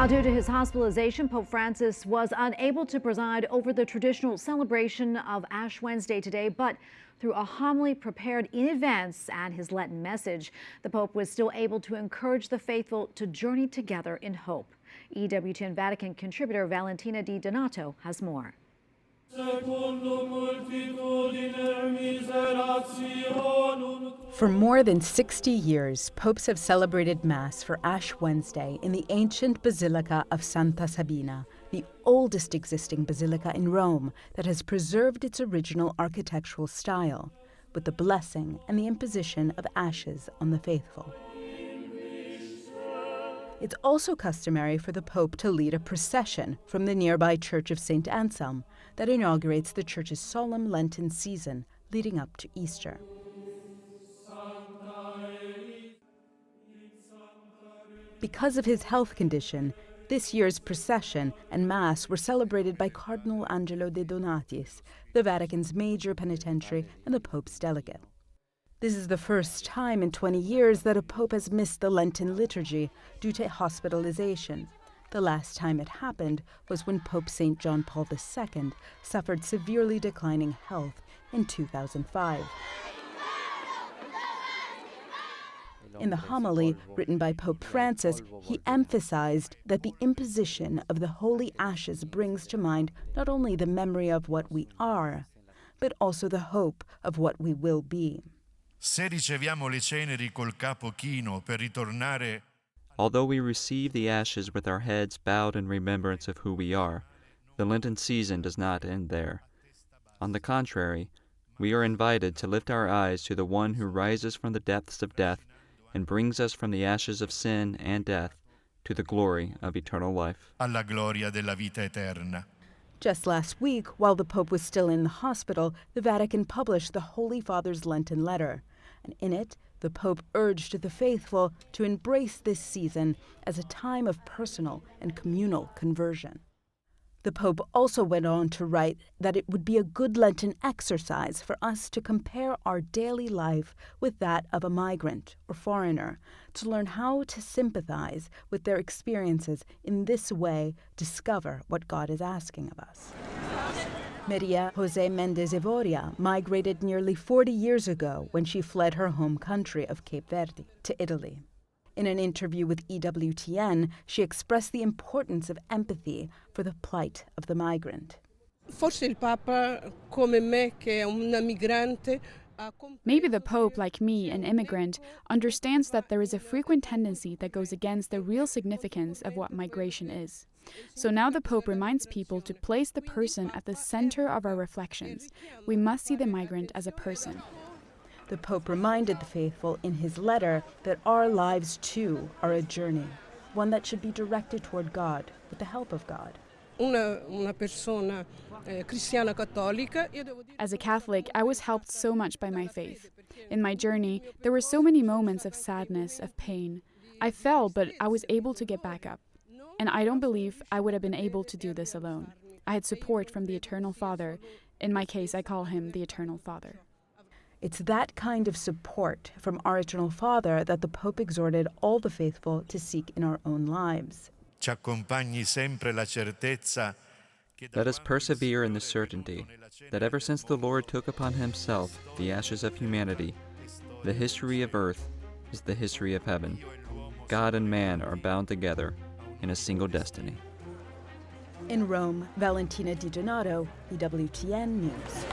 Due to his hospitalization, Pope Francis was unable to preside over the traditional celebration of Ash Wednesday today, but through a homily prepared in advance and his Lenten message, the Pope was still able to encourage the faithful to journey together in hope. EWTN Vatican contributor Valentina Di Donato has more. For more than 60 years, popes have celebrated Mass for Ash Wednesday in the ancient Basilica of Santa Sabina, the oldest existing basilica in Rome that has preserved its original architectural style, with the blessing and the imposition of ashes on the faithful. It's also customary for the Pope to lead a procession from the nearby Church of St. Anselm that inaugurates the church's solemn Lenten season leading up to Easter. Because of his health condition, this year's procession and Mass were celebrated by Cardinal Angelo De Donatis, the Vatican's major penitentiary and the Pope's delegate. This is the first time in 20 years that a pope has missed the Lenten liturgy due to hospitalization. The last time it happened was when Pope St. John Paul II suffered severely declining health in 2005. In the homily written by Pope Francis, he emphasized that the imposition of the holy ashes brings to mind not only the memory of what we are, but also the hope of what we will be. Although we receive the ashes with our heads bowed in remembrance of who we are, the Lenten season does not end there. On the contrary, we are invited to lift our eyes to the one who rises from the depths of death and brings us from the ashes of sin and death to the glory of eternal life. Alla gloria della vita eterna. Just last week, while the Pope was still in the hospital, the Vatican published the Holy Father's Lenten letter. And in it, the Pope urged the faithful to embrace this season as a time of personal and communal conversion. The Pope also went on to write that it would be a good Lenten exercise for us to compare our daily life with that of a migrant or foreigner, to learn how to sympathize with their experiences, in this way discover what God is asking of us. Maria Jose Mendez Evoria migrated nearly 40 years ago when she fled her home country of Cape Verde to Italy. In an interview with EWTN, she expressed the importance of empathy for the plight of the migrant. Maybe the Pope, like me, an immigrant, understands that there is a frequent tendency that goes against the real significance of what migration is. So now the Pope reminds people to place the person at the center of our reflections. We must see the migrant as a person. The Pope reminded the faithful in his letter that our lives, too, are a journey, one that should be directed toward God, with the help of God. As a Catholic, I was helped so much by my faith. In my journey, there were so many moments of sadness, of pain. I fell, but I was able to get back up. And I don't believe I would have been able to do this alone. I had support from the Eternal Father. In my case, I call him the Eternal Father. It's that kind of support from our Eternal Father that the Pope exhorted all the faithful to seek in our own lives. Let us persevere in the certainty that ever since the Lord took upon himself the ashes of humanity, the history of earth is the history of heaven. God and man are bound together in a single destiny. In Rome, Valentina Di Donato, EWTN News.